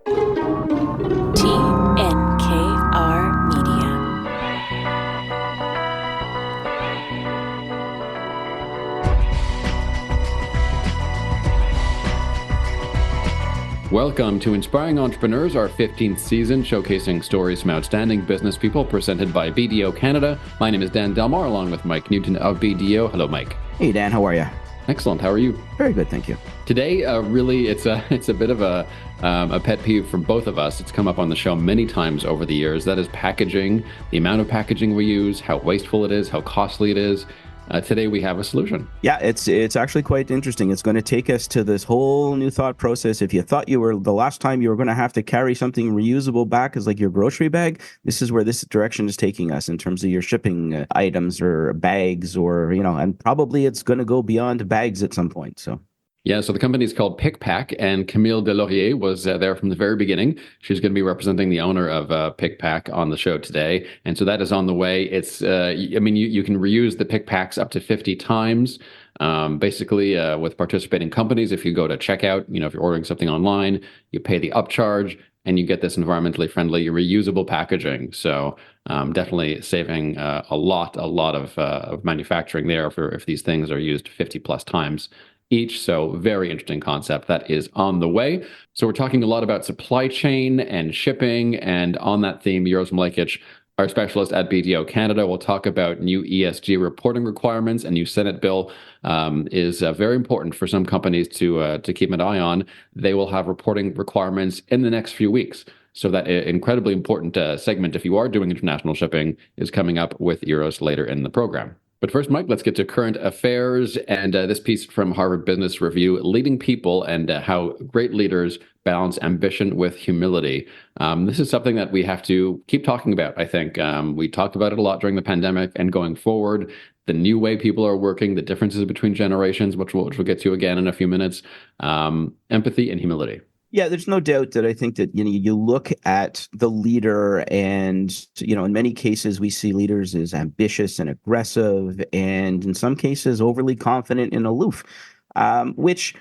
TNKR Media. Welcome to Inspiring Entrepreneurs, our 15th season, showcasing stories from outstanding business people, presented by BDO Canada. My name is Dan Delmar, along with Mike Newton of BDO. Hello, Mike. Hey, Dan. How are you? Excellent. How are you? Very good, thank you. Today, really, it's a bit of a pet peeve for both of us. It's come up on the show many times over the years. That is packaging, the amount of packaging we use, how wasteful it is, how costly it is. Today, we have a solution. Yeah, it's actually quite interesting. It's going to take us to this whole new thought process. If you thought you were the last time you were going to have to carry something reusable back as like your grocery bag, this is where this direction is taking us in terms of your shipping items or bags, or and probably it's going to go beyond bags at some point. So. Yeah, so the company is called PicPack, and Camille Deslauriers was there from the very beginning. She's going to be representing the owner of PicPack on the show today, and so that is on the way. It's, you can reuse the PicPacks up to 50 times, basically with participating companies. If you go to checkout, if you're ordering something online, you pay the upcharge, and you get this environmentally friendly, reusable packaging. So definitely saving a lot of manufacturing there if these things are used 50 plus times each. So very interesting concept that is on the way. So we're talking a lot about supply chain and shipping, and on that theme, Uros Milekic, our specialist at BDO Canada, will talk about new ESG reporting requirements. A new Senate bill is very important for some companies to keep an eye on. They will have reporting requirements in the next few weeks. So that incredibly important segment, if you are doing international shipping, is coming up with Uros later in the program. But first, Mike, let's get to current affairs and this piece from Harvard Business Review, Leading People and How Great Leaders Balance Ambition with Humility. This is something that we have to keep talking about, I think. We talked about it a lot during the pandemic and going forward, the new way people are working, the differences between generations, which we'll get to again in a few minutes, empathy and humility. Yeah, there's no doubt that I think that you look at the leader, and in many cases we see leaders as ambitious and aggressive, and in some cases overly confident and aloof, which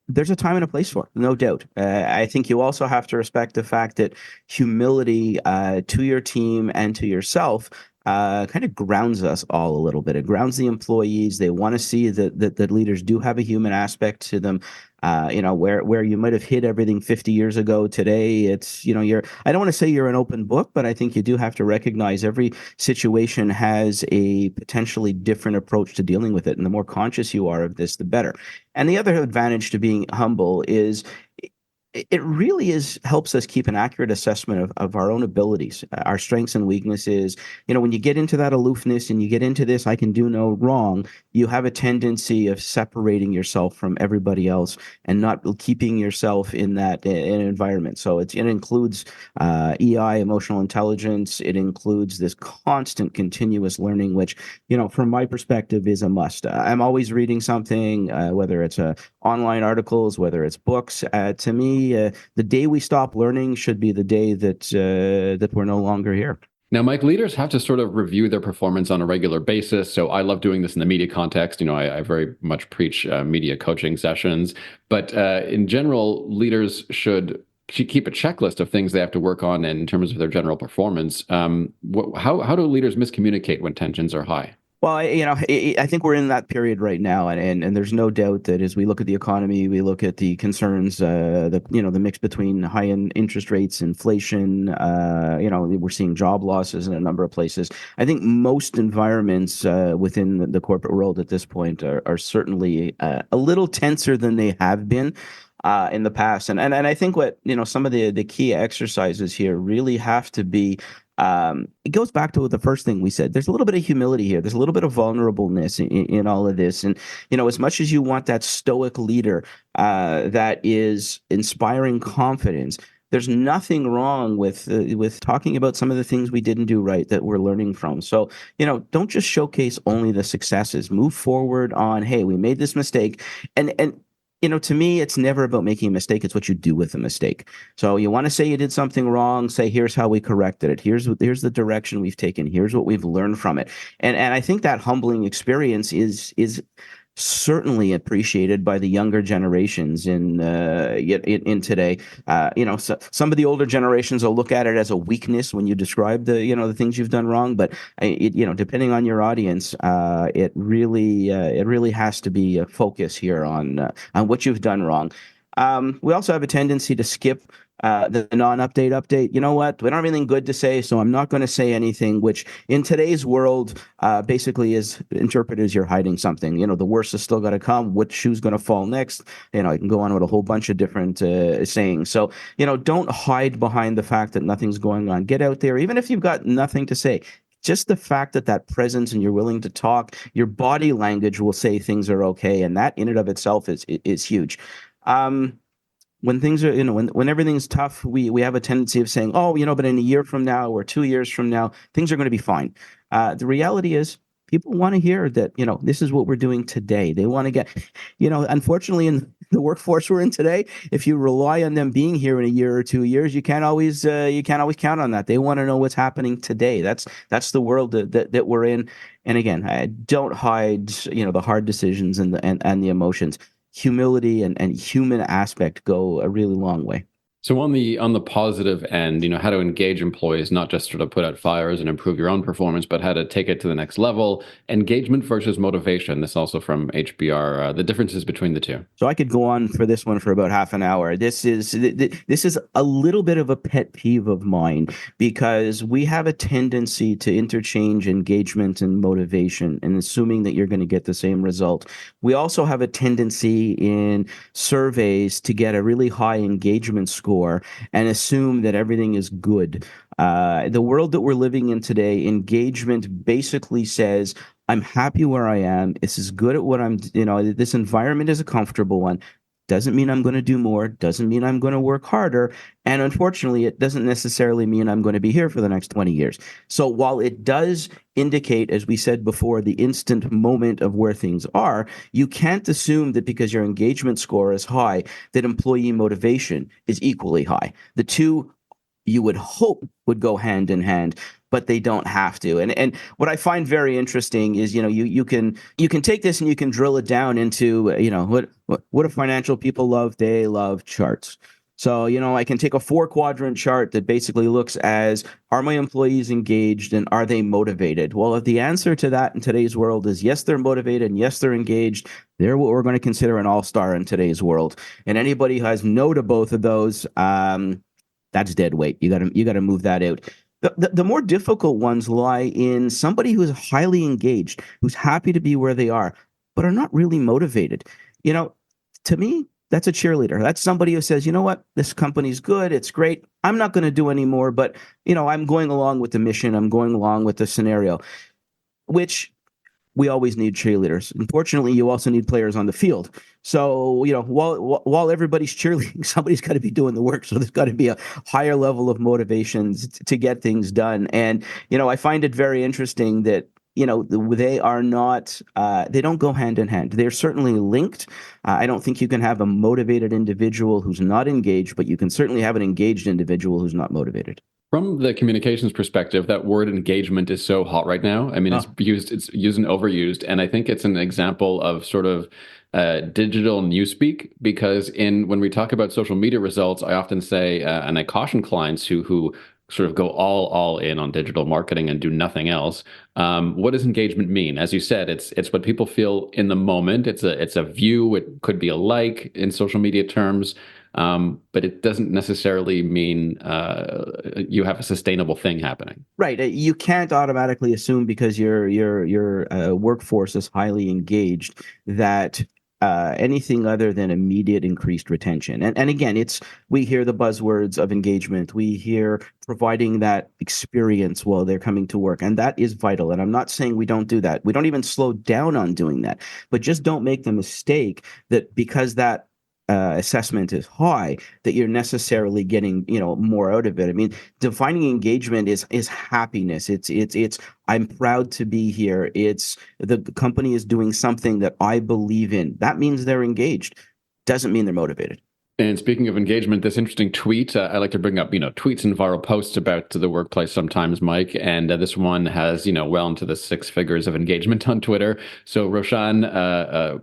there's a time and a place for, no doubt. I think you also have to respect the fact that humility to your team and to yourself kind of grounds us all a little bit. It grounds the employees. They want to see that leaders do have a human aspect to them. Where you might have hit everything 50 years ago, today it's, I don't want to say you're an open book, but I think you do have to recognize every situation has a potentially different approach to dealing with it. And the more conscious you are of this, the better. And the other advantage to being humble is it really helps us keep an accurate assessment of our own abilities, our strengths and weaknesses. When you get into that aloofness and you get into this, I can do no wrong, you have a tendency of separating yourself from everybody else and not keeping yourself in that environment. So it includes EI, emotional intelligence. It includes this constant continuous learning, which, from my perspective is a must. I'm always reading something, whether it's online articles, whether it's books. To me, the day we stop learning should be the day that we're no longer here. Now, Mike, leaders have to sort of review their performance on a regular basis. So I love doing this in the media context. I very much preach media coaching sessions. But in general, leaders should keep a checklist of things they have to work on in terms of their general performance. How do leaders miscommunicate when tensions are high? Well, I think we're in that period right now, and there's no doubt that as we look at the economy, we look at the concerns, the mix between high interest rates, inflation. We're seeing job losses in a number of places. I think most environments within the corporate world at this point are certainly a little tenser than they have been in the past, and I think what some of the key exercises here really have to be. It goes back to the first thing we said. There's a little bit of humility here. There's a little bit of vulnerableness in all of this. And, as much as you want that stoic leader that is inspiring confidence, there's nothing wrong with talking about some of the things we didn't do right that we're learning from. So, don't just showcase only the successes. Move forward on, hey, we made this mistake. And to me, it's never about making a mistake. It's what you do with the mistake. So you want to say you did something wrong, say, here's how we corrected it. Here's the direction we've taken. Here's what we've learned from it. And I think that humbling experience is certainly appreciated by the younger generations in today. So some of the older generations will look at it as a weakness when you describe the things you've done wrong. But depending on your audience, it really has to be a focus here on what you've done wrong. We also have a tendency to skip the non-update update. You know what? We don't have anything good to say, so I'm not going to say anything, which in today's world basically is interpreted as you're hiding something. The worst is still going to come. What shoe's going to fall next? I can go on with a whole bunch of different sayings. So, don't hide behind the fact that nothing's going on. Get out there, even if you've got nothing to say. Just the fact that presence and you're willing to talk, your body language will say things are okay, and that in and of itself is huge. When things are, when everything's tough, we have a tendency of saying, oh, but in a year from now or 2 years from now, things are going to be fine. The reality is people want to hear that, this is what we're doing today. They want to get, unfortunately, in the workforce we're in today, if you rely on them being here in a year or 2 years, you can't always count on that. They want to know what's happening today. That's the world that we're in. And again, I don't hide, the hard decisions and the emotions. Humility and human aspect go a really long way. So on the positive end, how to engage employees, not just sort of put out fires and improve your own performance, but how to take it to the next level. Engagement versus motivation. This also from HBR. The differences between the two. So I could go on for this one for about half an hour. This is a little bit of a pet peeve of mine, because we have a tendency to interchange engagement and motivation, and assuming that you're going to get the same result. We also have a tendency in surveys to get a really high engagement score and assume that everything is good. The world that we're living in today, engagement basically says, I'm happy where I am. This is good at what I'm, this environment is a comfortable one. Doesn't mean I'm going to do more. Doesn't mean I'm going to work harder. And unfortunately, it doesn't necessarily mean I'm going to be here for the next 20 years. So while it does indicate, as we said before, the instant moment of where things are, you can't assume that because your engagement score is high, that employee motivation is equally high. The two, you would hope, would go hand in hand, but they don't have to. And what I find very interesting is, you can take this and you can drill it down into, what do financial people love? They love charts. So, I can take a 4-quadrant chart that basically looks as, are my employees engaged and are they motivated? Well, if the answer to that in today's world is yes, they're motivated and yes, they're engaged, they're what we're going to consider an all-star in today's world. And anybody who has no to both of those, that's dead weight. You got to move that out. The more difficult ones lie in somebody who is highly engaged, who's happy to be where they are, but are not really motivated. To me, that's a cheerleader. That's somebody who says, you know what, this company's good. It's great. I'm not going to do any more, but, I'm going along with the mission. I'm going along with the scenario, which we always need cheerleaders. Unfortunately, you also need players on the field. So, while everybody's cheerleading, somebody's got to be doing the work. So there's got to be a higher level of motivation to get things done. And, I find it very interesting that, they are not, they don't go hand in hand. They're certainly linked. I don't think you can have a motivated individual who's not engaged, but you can certainly have an engaged individual who's not motivated. From the communications perspective, that word engagement is so hot right now. I mean, it's used and overused. And I think it's an example of sort of digital newspeak, because when we talk about social media results, I often say, and I caution clients who sort of go all in on digital marketing and do nothing else. What does engagement mean? As you said, it's what people feel in the moment. It's a view. It could be a like in social media terms. But it doesn't necessarily mean you have a sustainable thing happening. Right. You can't automatically assume because your workforce is highly engaged that anything other than immediate increased retention. And again, we hear the buzzwords of engagement. We hear providing that experience while they're coming to work. And that is vital. And I'm not saying we don't do that. We don't even slow down on doing that. But just don't make the mistake that because that assessment is high, that you're necessarily getting more out of it. I mean, defining engagement is happiness. It's I'm proud to be here. It's the company is doing something that I believe in. That means they're engaged. Doesn't mean they're motivated. And speaking of engagement, this interesting tweet, I like to bring up, tweets and viral posts about the workplace sometimes, Mike. And this one has, well into the six figures of engagement on Twitter. So Roshan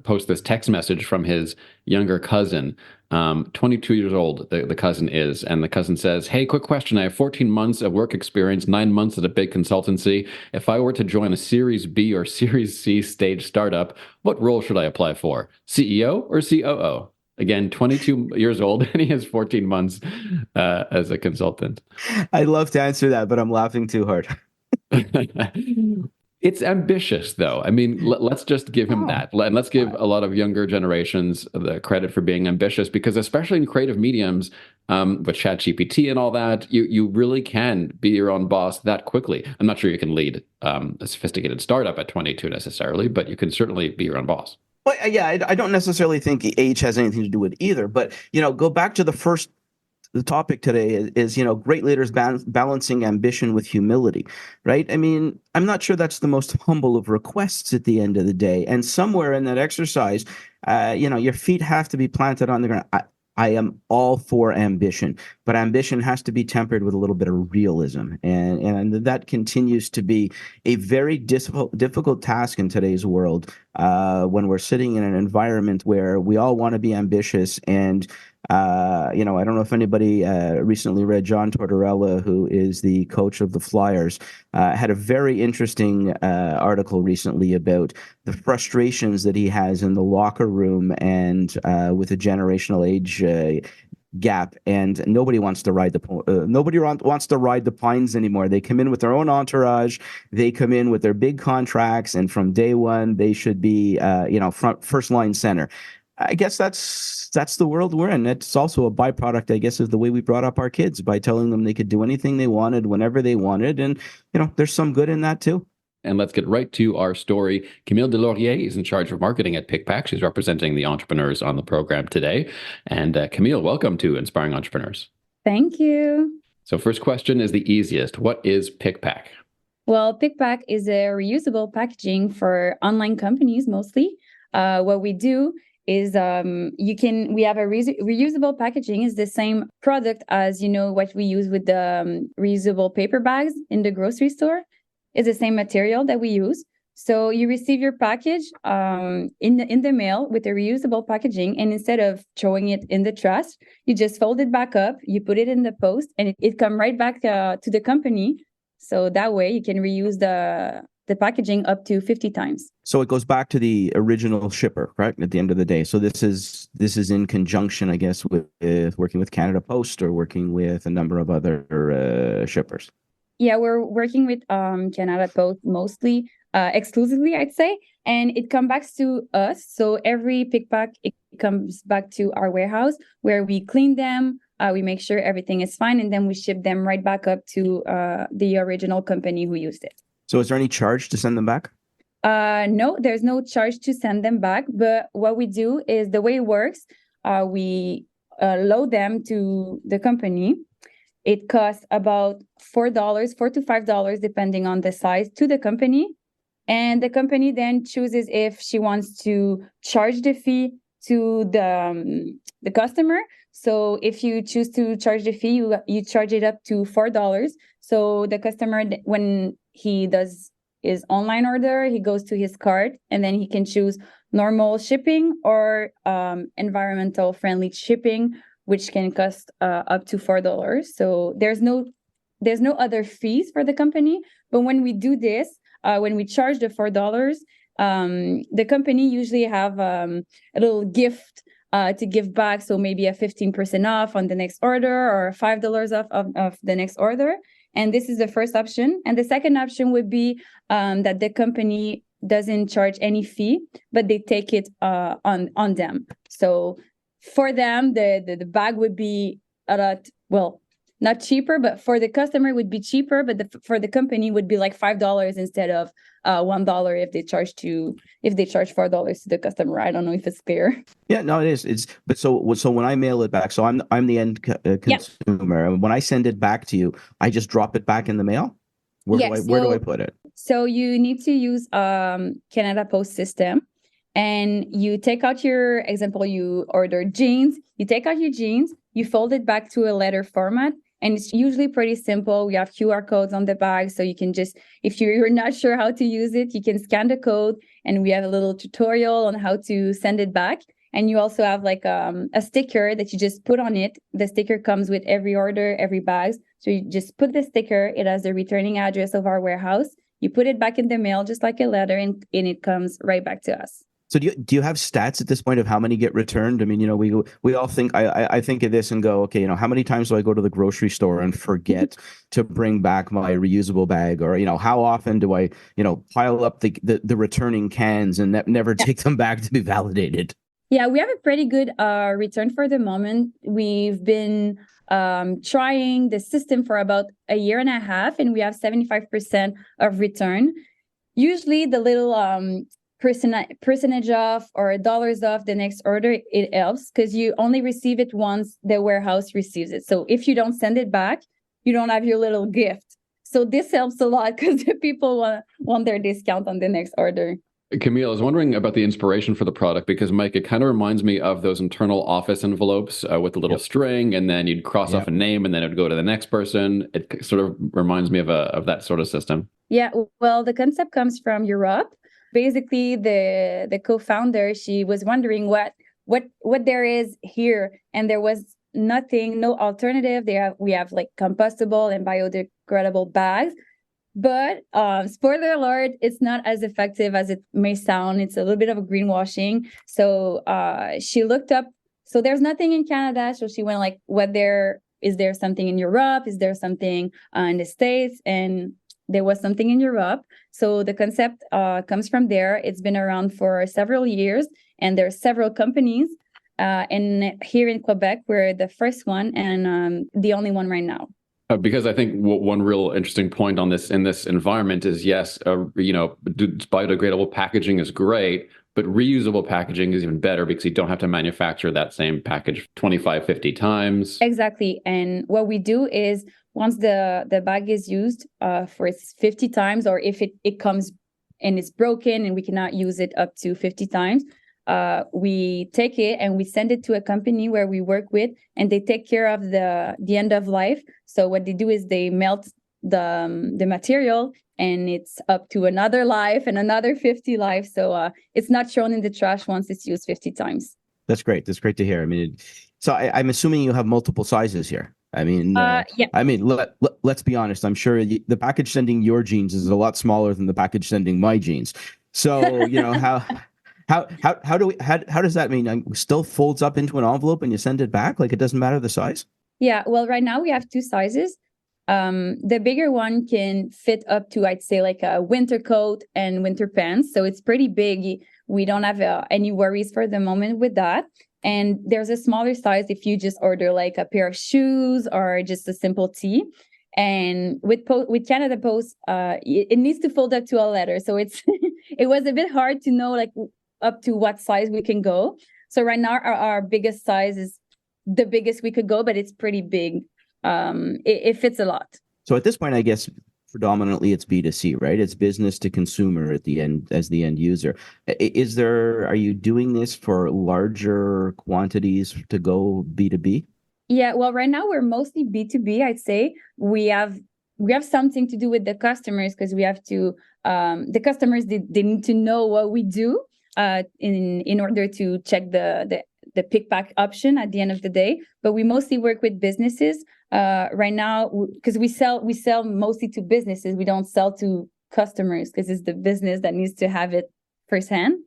posts this text message from his younger cousin, 22 years old, the cousin is. And the cousin says, "Hey, quick question. I have 14 months of work experience, 9 months at a big consultancy. If I were to join a Series B or Series C stage startup, what role should I apply for? CEO or COO?" Again, 22 years old, and he has 14 months as a consultant. I'd love to answer that, but I'm laughing too hard. It's ambitious, though. I mean, let's just give him that. And let's give a lot of younger generations the credit for being ambitious, because especially in creative mediums, with ChatGPT and all that, you really can be your own boss that quickly. I'm not sure you can lead a sophisticated startup at 22 necessarily, but you can certainly be your own boss. Well, yeah, I don't necessarily think age has anything to do with either. But, go back to the topic today is great leaders balancing ambition with humility, right? I mean, I'm not sure that's the most humble of requests at the end of the day. And somewhere in that exercise, your feet have to be planted on the ground. I am all for ambition, but ambition has to be tempered with a little bit of realism. And that continues to be a very difficult task in today's world, when we're sitting in an environment where we all want to be ambitious. And I don't know if anybody recently read John Tortorella, who is the coach of the Flyers, had a very interesting article recently about the frustrations that he has in the locker room and with a generational age gap, and nobody wants to ride the pines anymore. They come in with their own entourage, they come in with their big contracts, and from day one they should be first line center. I guess that's the world we're in. It's also a byproduct, I guess, of the way we brought up our kids, by telling them they could do anything they wanted whenever they wanted. And, there's some good in that too. And let's get right to our story. Camille Deslauriers is in charge of marketing at PicPack. She's representing the entrepreneurs on the program today. And Camille, welcome to Inspiring Entrepreneurs. Thank you. So first question is the easiest. What is PicPack? Well, PicPack is a reusable packaging for online companies mostly. What we do is we have a reusable packaging. Is the same product as what we use with the reusable paper bags in the grocery store. It's the same material that we use. So you receive your package in the mail with a reusable packaging, and instead of throwing it in the trash, you just fold it back up, you put it in the post, and it comes right back to the company. So that way you can reuse the packaging up to 50 times. So it goes back to the original shipper, correct? At the end of the day. So this is in conjunction, I guess, with working with Canada Post or working with a number of other shippers. Yeah, we're working with Canada Post mostly, exclusively, I'd say. And it comes back to us. So every pick pack, it comes back to our warehouse where we clean them. We make sure everything is fine. And then we ship them right back up to the original company who used it. So is there any charge to send them back? No, there's no charge to send them back. But what we do is, the way it works, we load them to the company. It costs about $4 to $5, depending on the size, to the company. And the company then chooses if she wants to charge the fee to the customer. So if you choose to charge the fee, you charge it up to $4. So the customer, when he does his online order, he goes to his cart, and then he can choose normal shipping or environmental friendly shipping, which can cost up to $4. So there's no other fees for the company. But when we do this, when we charge the $4, the company usually have a little gift to give back. So maybe a 15% off on the next order, or $5 off of the next order. And this is the first option. And the second option would be that the company doesn't charge any fee, but they take it on them. So for them, the bag would be a lot, well, not cheaper, but for the customer it would be cheaper, but for the company would be like $5 instead of $1 if they charge $4 to the customer. I don't know if it's clear. Yeah, no, it is. But so when I mail it back, so I'm the end consumer. Yeah. When I send it back to you, I just drop it back in the mail. Where do I put it? So you need to use Canada Post system. and you take out your example, you order jeans, you take out your jeans, you fold it back to a letter format. And it's usually pretty simple. We have QR codes on the bag. So you can just, if you're not sure how to use it, you can scan the code. And we have a little tutorial on how to send it back. And you also have like a sticker that you just put on it. The sticker comes with every order, every bag. So you just put the sticker. It has the returning address of our warehouse. You put it back in the mail, just like a letter, and it comes right back to us. So do you have stats at this point of how many get returned? I mean, we all think, I think of this and go, okay, how many times do I go to the grocery store and forget to bring back my reusable bag? Or, how often do I, pile up the returning cans and never take them back to be validated? Yeah, we have a pretty good return for the moment. We've been trying the system for about a year and a half, and we have 75% of return. Usually the little percentage off or dollars off the next order, it helps because you only receive it once the warehouse receives it. So if you don't send it back, you don't have your little gift. So this helps a lot because the people want their discount on the next order. Camille, I was wondering about the inspiration for the product because, Mike, it kind of reminds me of those internal office envelopes with the little string, and then you'd cross off a name, and then it would go to the next person. It sort of reminds me of that sort of system. Yeah, well, the concept comes from Europe. Basically, the co-founder, she was wondering what there is here, and there was nothing, no alternative. We have like compostable and biodegradable bags. But spoiler alert, it's not as effective as it may sound. It's a little bit of a greenwashing. So she looked up. So there's nothing in Canada. So she went like, is there something in Europe? Is there something in the States? And there was something in Europe. So the concept comes from there. It's been around for several years, and there are several companies. And here in Quebec, we're the first one and the only one right now. Because I think one real interesting point on this in this environment is, yes, biodegradable packaging is great, but reusable packaging is even better because you don't have to manufacture that same package 25, 50 times. Exactly. And what we do is once the bag is used for 50 times, or if it comes and it's broken and we cannot use it up to 50 times, we take it and we send it to a company where we work with, and they take care of the end of life. So what they do is they melt the material, and it's up to another life and another 50 lives. So it's not thrown in the trash once it's used 50 times. That's great. That's great to hear. I mean, so I'm assuming you have multiple sizes here. I mean, yeah. I mean, let's be honest. I'm sure the package sending your jeans is a lot smaller than the package sending my jeans. So how does that mean? Still folds up into an envelope and you send it back? Like it doesn't matter the size? Yeah. Well, right now we have two sizes. The bigger one can fit up to, I'd say, like a winter coat and winter pants. So it's pretty big. We don't have any worries for the moment with that. And there's a smaller size if you just order like a pair of shoes or just a simple tee. And with Canada Post, it needs to fold up to a letter. So it was a bit hard to know like up to what size we can go. So right now our biggest size is the biggest we could go, but it's pretty big. It fits a lot. So at this point, I guess predominantly it's B2C, right? It's business to consumer at the end as the end user. Are you doing this for larger quantities to go B2B? Yeah, well, right now we're mostly B2B, I'd say. We have something to do with the customers because we have to, the customers, they need to know what we do in order to check the pick pack option at the end of the day. But we mostly work with businesses right now because we sell mostly to businesses. We don't sell to customers because it's the business that needs to have it firsthand.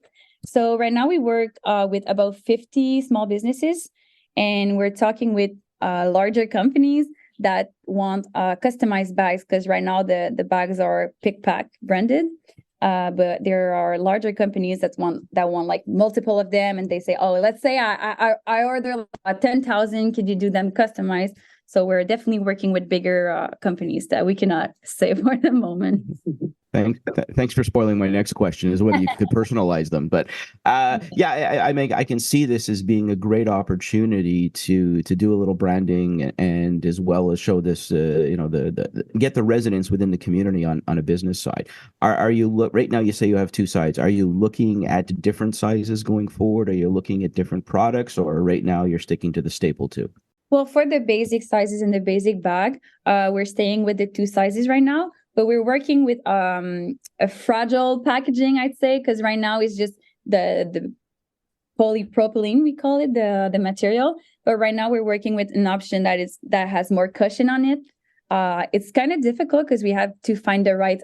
So right now we work with about 50 small businesses, and we're talking with larger companies that want customized bags because right now the bags are pick pack branded. But there are larger companies that want like multiple of them, and they say, oh, let's say I order 10,000, could you do them customized? So we're definitely working with bigger companies that we cannot say for the moment. Thanks for spoiling my next question, is whether you could personalize them. But I can see this as being a great opportunity to do a little branding, and as well as show this, get the resonance within the community on a business side. Are you right now? You say you have two sides. Are you looking at different sizes going forward? Are you looking at different products, or right now you're sticking to the staple two? Well, for the basic sizes in the basic bag, we're staying with the two sizes right now, but we're working with a fragile packaging, I'd say, because right now it's just the polypropylene, we call it, the material. But right now we're working with an option that has more cushion on it. It's kind of difficult because we have to find the right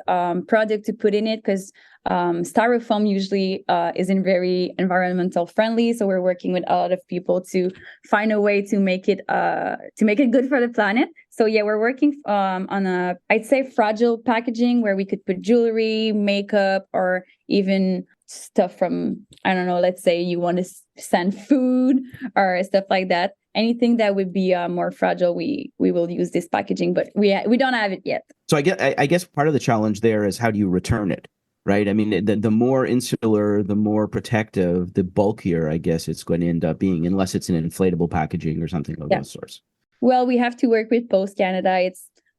product to put in it, because styrofoam usually isn't very environmental friendly. So we're working with a lot of people to find a way to make it good for the planet. So yeah, we're working on I'd say fragile packaging where we could put jewelry, makeup, or even stuff from, I don't know, let's say you want to send food or stuff like that. Anything that would be more fragile, we will use this packaging, but we don't have it yet. So I guess part of the challenge there is, how do you return it, right? I mean, the more insular, the more protective, the bulkier, I guess, it's going to end up being, unless it's an inflatable packaging or something of those sorts. Well, we have to work with Post Canada.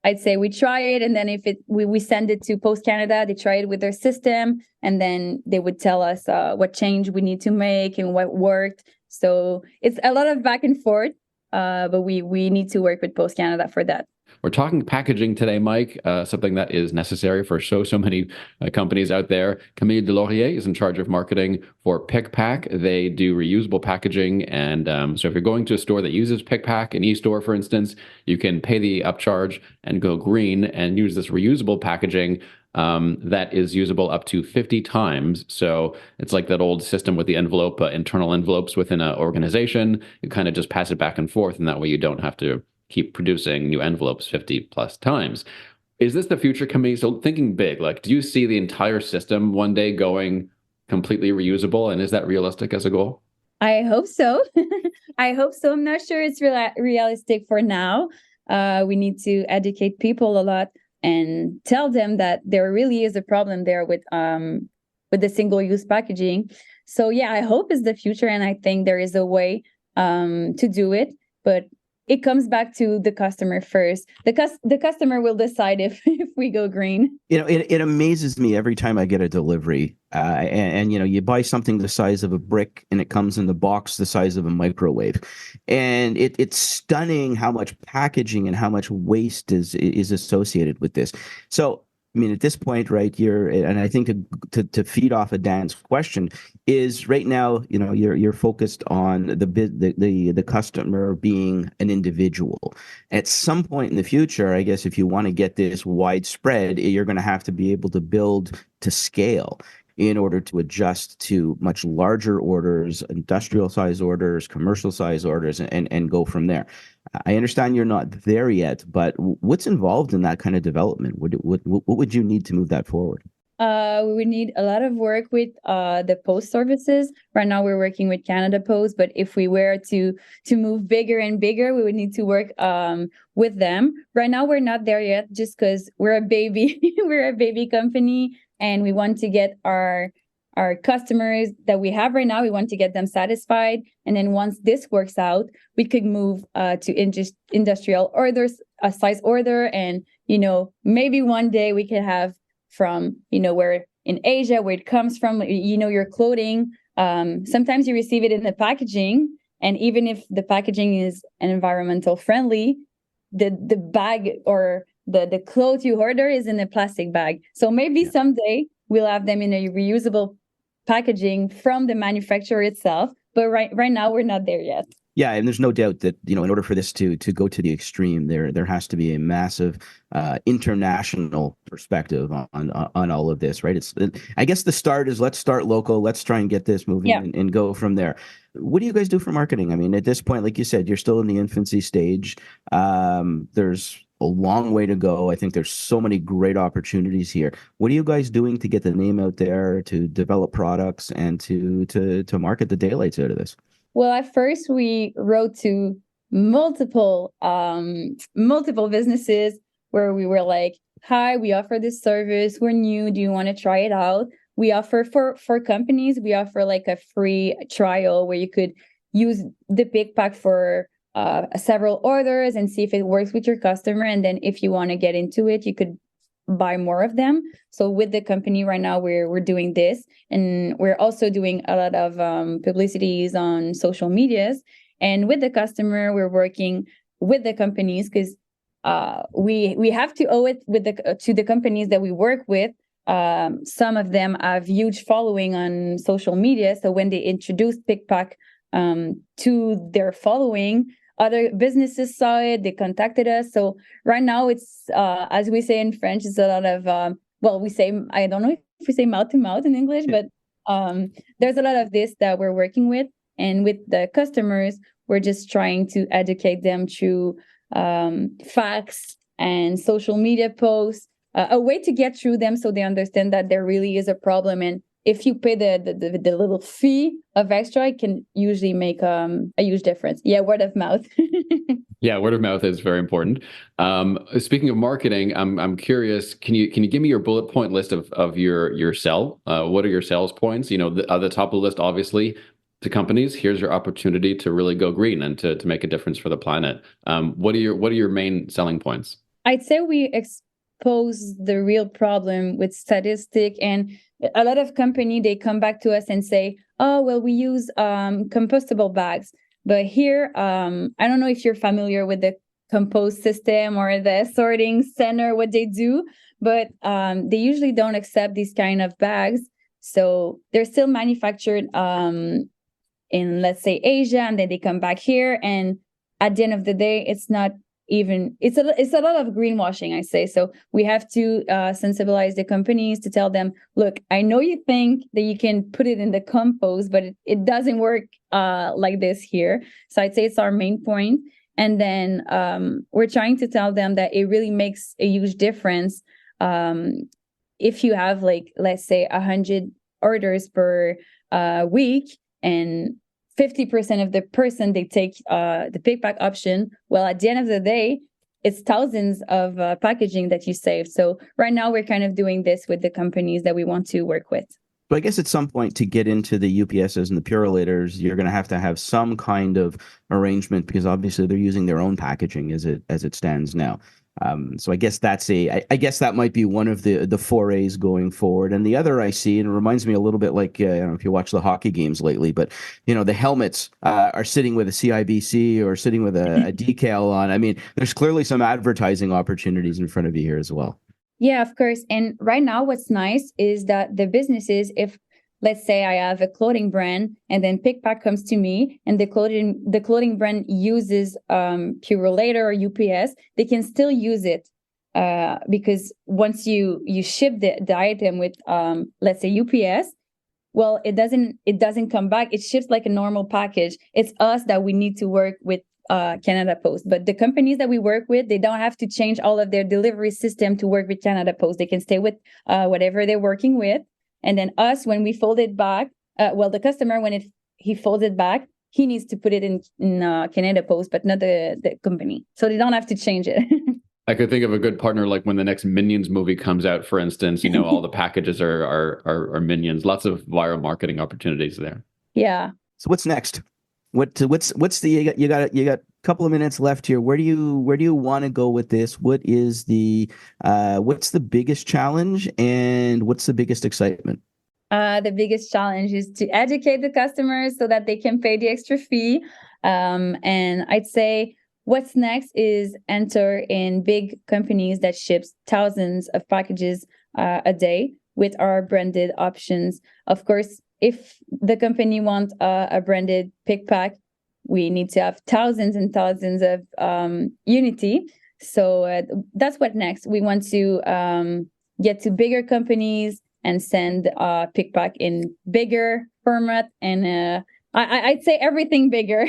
I'd say we try it, and then if we send it to Post Canada, they try it with their system, and then they would tell us what change we need to make and what worked. So it's a lot of back and forth, but we need to work with Post Canada for that. We're talking packaging today, Mike, something that is necessary for so many companies out there. Camille Deslauriers is in charge of marketing for PicPack. They do reusable packaging. And so if you're going to a store that uses PicPack, an e-store, for instance, you can pay the upcharge and go green and use this reusable packaging that is usable up to 50 times. So it's like that old system with the envelope, internal envelopes within an organization. You kind of just pass it back and forth, and that way you don't have to keep producing new envelopes 50 plus times. Is this the future, Camille? So thinking big, like, do you see the entire system one day going completely reusable? And is that realistic as a goal? I hope so. I hope so. I'm not sure it's realistic for now. We need to educate people a lot and tell them that there really is a problem there with the single-use packaging. So yeah, I hope it's the future, and I think there is a way to do it, but it comes back to the customer first. The customer will decide if we go green. It amazes me every time I get a delivery, and you buy something the size of a brick, and it comes in the box the size of a microwave, and it's stunning how much packaging and how much waste is associated with this. So, I mean, at this point, right, and I think to feed off of Dan's question is, right now, you're focused on the customer being an individual. At some point in the future, I guess, if you want to get this widespread, you're going to have to be able to build to scale in order to adjust to much larger orders, industrial size orders, commercial size orders, and go from there. I understand you're not there yet, but what's involved in that kind of development? What would you need to move that forward? We would need a lot of work with the post services. Right now, we're working with Canada Post, but if we were to move bigger and bigger, we would need to work with them. Right now, we're not there yet, just because we're a baby. We're a baby company, and we want to get our customers that we have right now, we want to get them satisfied. And then once this works out, we could move to industrial orders, a size order. And, maybe one day we could have from, where in Asia, where it comes from, your clothing. Sometimes you receive it in the packaging. And even if the packaging is environmental friendly, the bag or the clothes you order is in a plastic bag. So maybe someday we'll have them in a reusable packaging from the manufacturer itself. But right now, we're not there yet. Yeah, and there's no doubt that, in order for this to go to the extreme, there has to be a massive international perspective on all of this, right? I guess the start is, let's start local, let's try and get this moving and go from there. What do you guys do for marketing? I mean, at this point, like you said, you're still in the infancy stage. There's a long way to go. I think there's so many great opportunities here. What are you guys doing to get the name out there, to develop products, and to market the daylights out of this? Well, at first we wrote to multiple businesses where we were like, hi, we offer this service. We're new. Do you want to try it out? We offer for companies, we offer like a free trial where you could use the pick pack for several orders and see if it works with your customer. And then if you want to get into it, you could buy more of them. So with the company right now, we're doing this, and we're also doing a lot of publicities on social medias. And with the customer, we're working with the companies because we have to owe it with to the companies that we work with. Some of them have huge following on social media. So when they introduced PickPack to their following, other businesses saw it, they contacted us. So right now it's, as we say in French, it's a lot of, we say, I don't know if we say mouth to mouth in English, but there's a lot of this that we're working with. And with the customers, we're just trying to educate them through facts and social media posts, a way to get through them so they understand that there really is a problem. And if you pay the little fee of extra, it can usually make a huge difference. Yeah, word of mouth. Yeah, word of mouth is very important. Speaking of marketing, I'm curious. Can you give me your bullet point list of your sell? What are your sales points? You know, at the top of the list, obviously, to companies. Here's your opportunity to really go green and to make a difference for the planet. What are your main selling points? I'd say we expose the real problem with statistic, and a lot of company, they come back to us and say, oh, well, we use compostable bags. But here, I don't know if you're familiar with the compost system or the sorting center, what they do, but they usually don't accept these kind of bags. So they're still manufactured in, let's say, Asia, and then they come back here. And at the end of the day, it's not even, it's a lot of greenwashing, I say. So we have to sensibilize the companies to tell them, look, I know you think that you can put it in the compost, but it doesn't work like this here. So I'd say it's our main point. And then we're trying to tell them that it really makes a huge difference if you have, like, let's say 100 orders per week, and 50% of the person, they take the pick pack option. Well, at the end of the day, it's thousands of packaging that you save. So right now we're kind of doing this with the companies that we want to work with. But I guess at some point, to get into the UPSs and the Purolators, you're going to have some kind of arrangement, because obviously they're using their own packaging as it stands now. So I guess I guess that might be one of the forays going forward. And the other I see, and it reminds me a little bit like, I don't know if you watch the hockey games lately, but the helmets are sitting with a CIBC or sitting with a decal on. I mean, there's clearly some advertising opportunities in front of you here as well. Yeah, of course. And right now, what's nice is that the businesses, if let's say I have a clothing brand and then PickPack comes to me and the clothing brand uses Purolator or UPS, they can still use it because once you ship the item with let's say UPS, well, it doesn't come back. It ships like a normal package. It's us that we need to work with Canada Post. But the companies that we work with, they don't have to change all of their delivery system to work with Canada Post. They can stay with whatever they're working with. And then us, when we fold it back, the customer, when he folds it back, he needs to put it in Canada Post, but not the company. So they don't have to change it. I could think of a good partner, like when the next Minions movie comes out, for instance, all the packages are Minions. Lots of viral marketing opportunities there. Yeah. So what's next? What's the you got a couple of minutes left here. Where do you want to go with this? What's the biggest challenge and what's the biggest excitement? The biggest challenge is to educate the customers so that they can pay the extra fee. And I'd say what's next is enter in big companies that ships thousands of packages a day with our branded options. Of course, if the company wants a branded pick pack, we need to have thousands and thousands of unity. So that's what next. We want to get to bigger companies and send pick pack in bigger format. And I'd say everything bigger.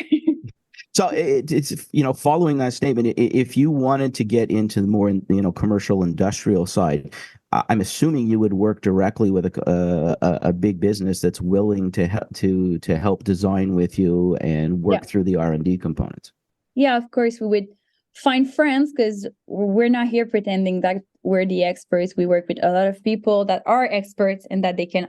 So it's following that statement, if you wanted to get into the more commercial industrial side, I'm assuming you would work directly with a big business that's willing to help design with you and work through the R&D components. Yeah, of course we would find friends, because we're not here pretending that we're the experts. We work with a lot of people that are experts and that they can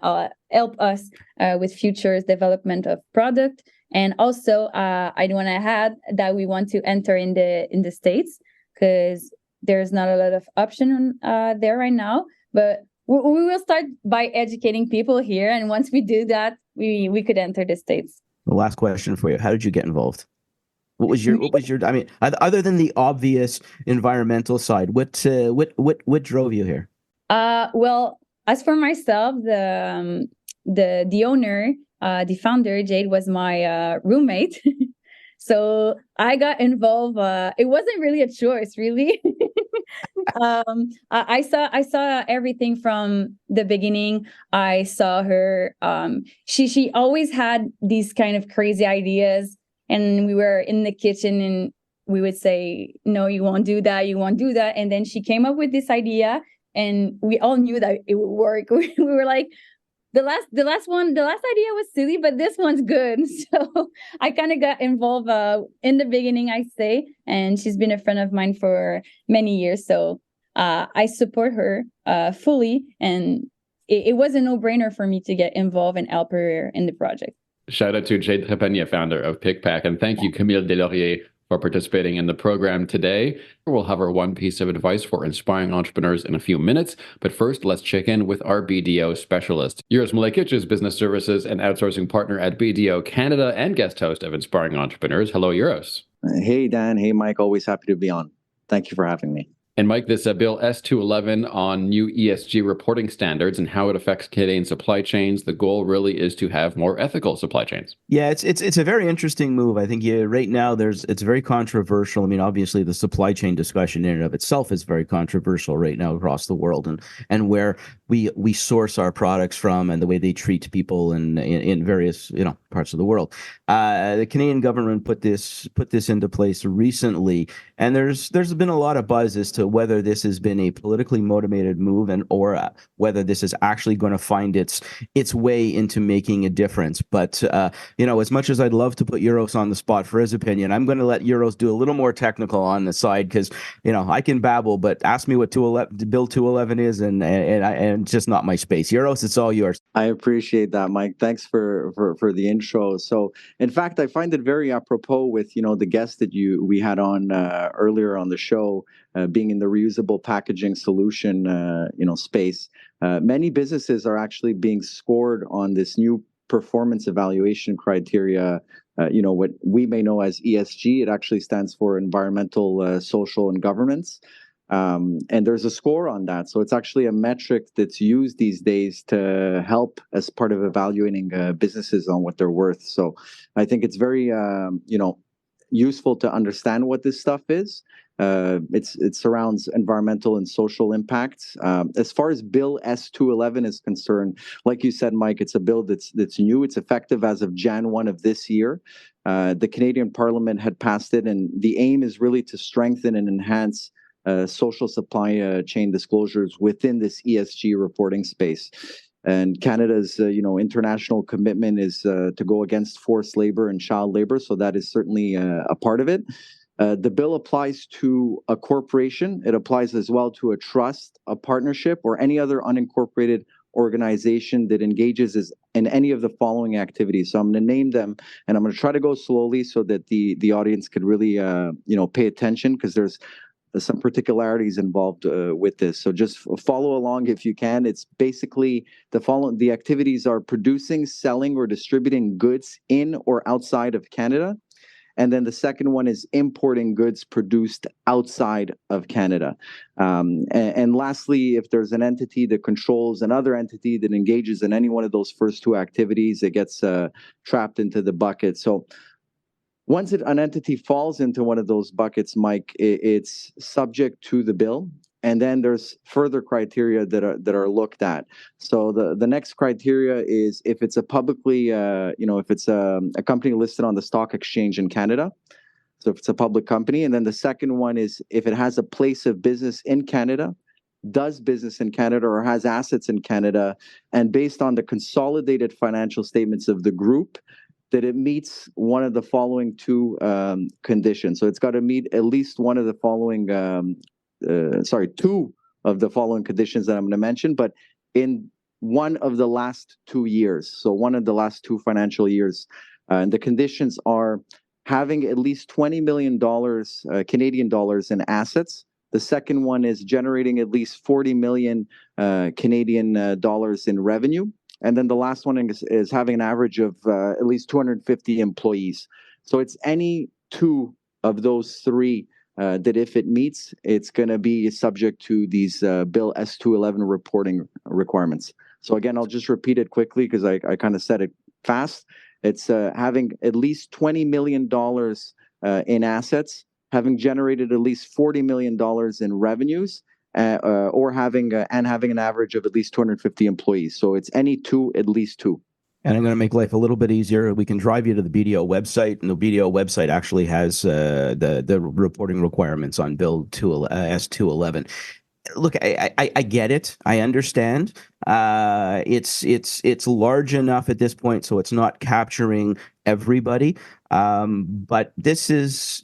help us with future development of product. And also, I want to add that we want to enter in the States, because there's not a lot of option there right now. But we will start by educating people here, and once we do that, we could enter the States. The last question for you: how did you get involved? What was your? I mean, other than the obvious environmental side, what drove you here? Well, as for myself, the owner, the founder, Jade, was my roommate. So I got involved. It wasn't really a choice, really. I saw everything from the beginning. I saw her. She always had these kind of crazy ideas, and we were in the kitchen, and we would say, "No, you won't do that. You won't do that." And then she came up with this idea, and we all knew that it would work. We were like, the last idea was silly, but this one's good. So I kind of got involved in the beginning, I say, and she's been a friend of mine for many years. So I support her fully, and it was a no-brainer for me to get involved and help her in the project. Shout out to Jade Trepanier, founder of PickPack, and thank you, Camille Deslauriers, for participating in the program today. We'll have our one piece of advice for inspiring entrepreneurs in a few minutes, but first, let's check in with our BDO specialist. Uros Milekic is Business Services and Outsourcing Partner at BDO Canada and guest host of Inspiring Entrepreneurs. Hello, Uros. Hey, Dan. Hey, Mike. Always happy to be on. Thank you for having me. And Mike, this Bill S211 on new ESG reporting standards and how it affects Canadian supply chains, the goal really is to have more ethical supply chains. Yeah, it's a very interesting move. I think right now it's very controversial. I mean, obviously the supply chain discussion in and of itself is very controversial right now across the world, and where we source our products from and the way they treat people in various parts of the world. The Canadian government put this into place recently, and there's been a lot of buzz as to whether this has been a politically motivated move or whether this is actually going to find its way into making a difference. But as much as I'd love to put Uros on the spot for his opinion, I'm going to let Uros do a little more technical on the side, because I can babble, but ask me what Bill 211 is, and it's just not my space. Uros, it's all yours. I appreciate that, Mike. Thanks for the intro. So, in fact, I find it very apropos with the guest that we had on earlier on the show, being in the reusable packaging solution space. Many businesses are actually being scored on this new performance evaluation criteria, what we may know as ESG. It actually stands for environmental, social, and governance. And there's a score on that. So it's actually a metric that's used these days to help as part of evaluating businesses on what they're worth. So I think it's very, useful to understand what this stuff is. It surrounds environmental and social impacts. As far as Bill S211 is concerned, like you said, Mike, it's a bill that's new. It's effective as of Jan 1 of this year. The Canadian Parliament had passed it, and the aim is really to strengthen and enhance social supply chain disclosures within this ESG reporting space. And Canada's, international commitment is to go against forced labor and child labor. So that is certainly a part of it. The bill applies to a corporation. It applies as well to a trust, a partnership, or any other unincorporated organization that engages in any of the following activities. So I'm going to name them, and I'm going to try to go slowly so that the audience could really, pay attention, because there's some particularities involved with this. So just follow along if you can. It's basically the activities are producing, selling, or distributing goods in or outside of Canada. And then the second one is importing goods produced outside of Canada. And lastly, if there's an entity that controls another entity that engages in any one of those first two activities, it gets trapped into the bucket. So once an entity falls into one of those buckets, Mike, it's subject to the bill. And then there's further criteria that are looked at. So the next criteria is if it's a publicly, if it's a company listed on the stock exchange in Canada. So if it's a public company. And then the second one is if it has a place of business in Canada, does business in Canada, or has assets in Canada, and based on the consolidated financial statements of the group, that it meets one of the following two conditions. So it's got to meet at least one of the following, two of the following conditions that I'm going to mention, but in one of the last 2 years. So one of the last 2 financial years. And the conditions are having at least $20 million Canadian dollars in assets. The second one is generating at least 40 million Canadian dollars in revenue. And then the last one is having an average of at least 250 employees. So it's any two of those three that if it meets, it's going to be subject to these Bill S211 reporting requirements. So again, I'll just repeat it quickly because I kind of said it fast. It's having at least $20 million in assets, having generated at least $40 million in revenues, or having an average of at least 250 employees. So it's any two, at least two. And I'm going to make life a little bit easier. We can drive you to the BDO website, and the BDO website actually has the reporting requirements on Bill S211. Look, I get it. I understand. It's large enough at this point, so it's not capturing everybody. But this is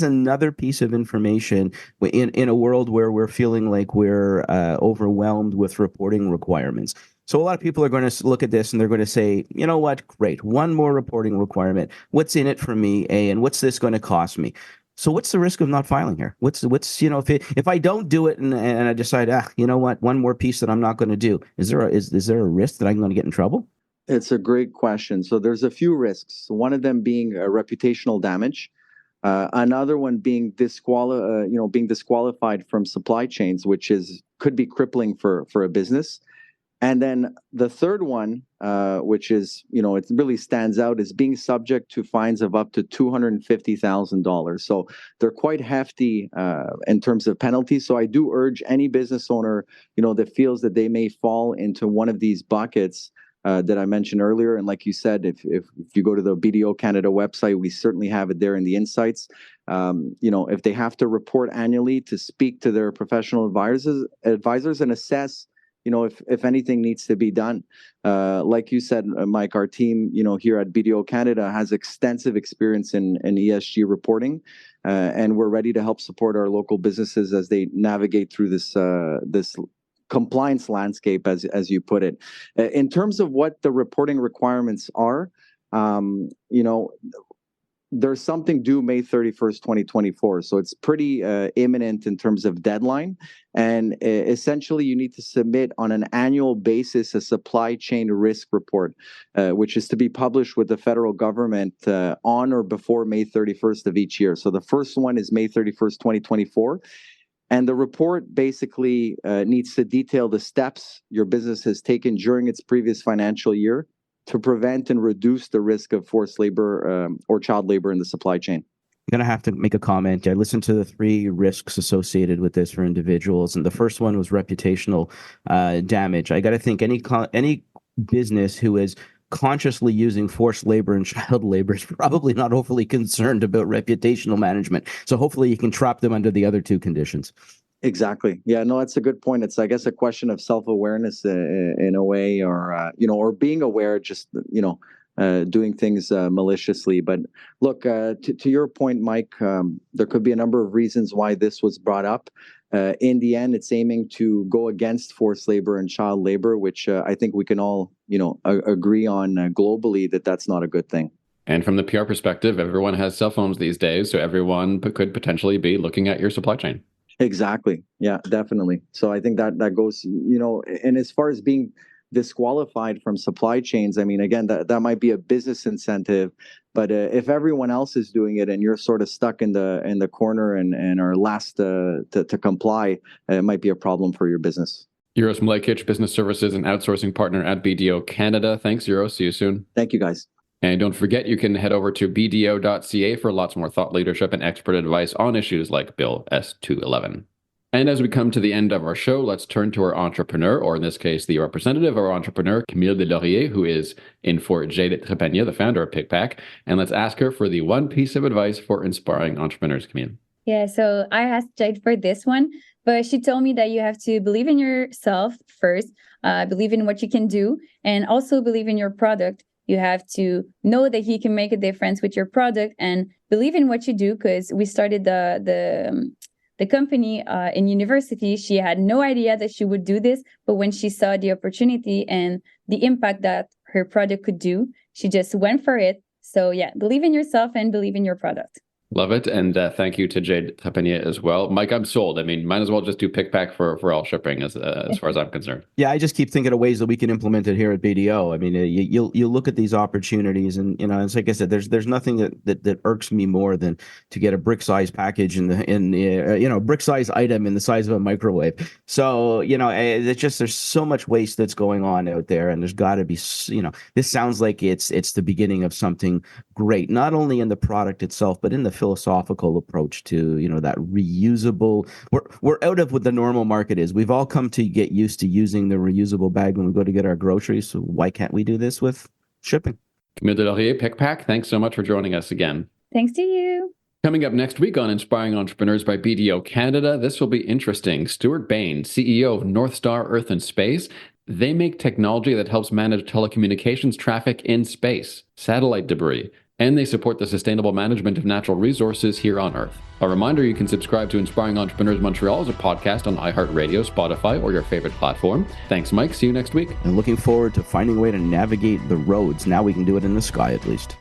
another piece of information in a world where we're feeling like we're overwhelmed with reporting requirements. So a lot of people are going to look at this and they're going to say, you know what, great, one more reporting requirement. What's in it for me, and what's this going to cost me? So what's the risk of not filing here? What's if I don't do it and I decide, you know what, one more piece that I'm not going to do, is there a risk that I'm going to get in trouble? It's a great question. So there's a few risks. One of them being reputational damage. Another one being being disqualified from supply chains, which could be crippling for a business. And then the third one, which is, it really stands out, is being subject to fines of up to $250,000. So they're quite hefty in terms of penalties. So I do urge any business owner, that feels that they may fall into one of these buckets that I mentioned earlier. And like you said, if you go to the BDO Canada website, we certainly have it there in the insights. If they have to report annually, to speak to their professional advisors and assess if anything needs to be done. Like you said, Mike, our team, here at BDO Canada has extensive experience in ESG reporting, and we're ready to help support our local businesses as they navigate through this compliance landscape, as you put it. In terms of what the reporting requirements are, there's something due May 31st, 2024. So it's pretty imminent in terms of deadline. And essentially, you need to submit on an annual basis a supply chain risk report, which is to be published with the federal government on or before May 31st of each year. So the first one is May 31st, 2024. And the report basically needs to detail the steps your business has taken during its previous financial year to prevent and reduce the risk of forced labor or child labor in the supply chain. I'm going to have to make a comment. I listened to the 3 risks associated with this for individuals, and the first one was reputational damage. I got to think any business who is consciously using forced labor and child labor is probably not overly concerned about reputational management. So hopefully you can trap them under the other 2 conditions. Exactly. Yeah, no, that's a good point. It's, I guess, a question of self-awareness in a way, or being aware, just, doing things maliciously. But look, to your point, Mike, there could be a number of reasons why this was brought up. In the end, it's aiming to go against forced labor and child labor, which I think we can all, agree on globally that that's not a good thing. And from the PR perspective, everyone has cell phones these days, so everyone could potentially be looking at your supply chain. Exactly. Yeah, definitely. So I think that goes, and as far as being disqualified from supply chains, I mean, again, that might be a business incentive, but if everyone else is doing it and you're sort of stuck in the corner and are last to comply, it might be a problem for your business. Uros Milekic, Business Services and Outsourcing Partner at BDO Canada. Thanks, Uros. See you soon. Thank you, guys. And don't forget, you can head over to bdo.ca for lots more thought leadership and expert advice on issues like Bill S211. And as we come to the end of our show, let's turn to our entrepreneur, or in this case, the representative of our entrepreneur, Camille Deslauriers, who is in for Jade Trepanier, the founder of PickPack. And let's ask her for the one piece of advice for inspiring entrepreneurs, Camille. Yeah, so I asked Jade for this one, but she told me that you have to believe in yourself first, believe in what you can do, and also believe in your product. You have to know that he can make a difference with your product and believe in what you do. Because we started the company in university. She had no idea that she would do this, but when she saw the opportunity and the impact that her product could do, she just went for it. So yeah, believe in yourself and believe in your product. Love it. And thank you to Jade Tapenia as well. Mike, I'm sold. I mean, might as well just do pick pack for all shipping as far as I'm concerned. Yeah, I just keep thinking of ways that we can implement it here at BDO. I mean, you look at these opportunities, and it's like I said, there's nothing that irks me more than to get a brick size package in brick size item in the size of a microwave. So it's just there's so much waste that's going on out there, and there's got to be this sounds like it's the beginning of something great, not only in the product itself, but in the philosophical approach to that reusable. We're out of what the normal market is. We've all come to get used to using the reusable bag when we go to get our groceries. So why can't we do this with shipping? Camille Deslauriers, Pick Pack, thanks so much for joining us again. Thanks to you. Coming up next week on Inspiring Entrepreneurs by BDO Canada, this will be interesting. Stuart Bain, CEO of North Star Earth and Space. They make technology that helps manage telecommunications traffic in space, satellite debris, and they support the sustainable management of natural resources here on Earth. A reminder, you can subscribe to Inspiring Entrepreneurs Montreal as a podcast on iHeartRadio, Spotify, or your favorite platform. Thanks, Mike. See you next week. And looking forward to finding a way to navigate the roads. Now we can do it in the sky, at least.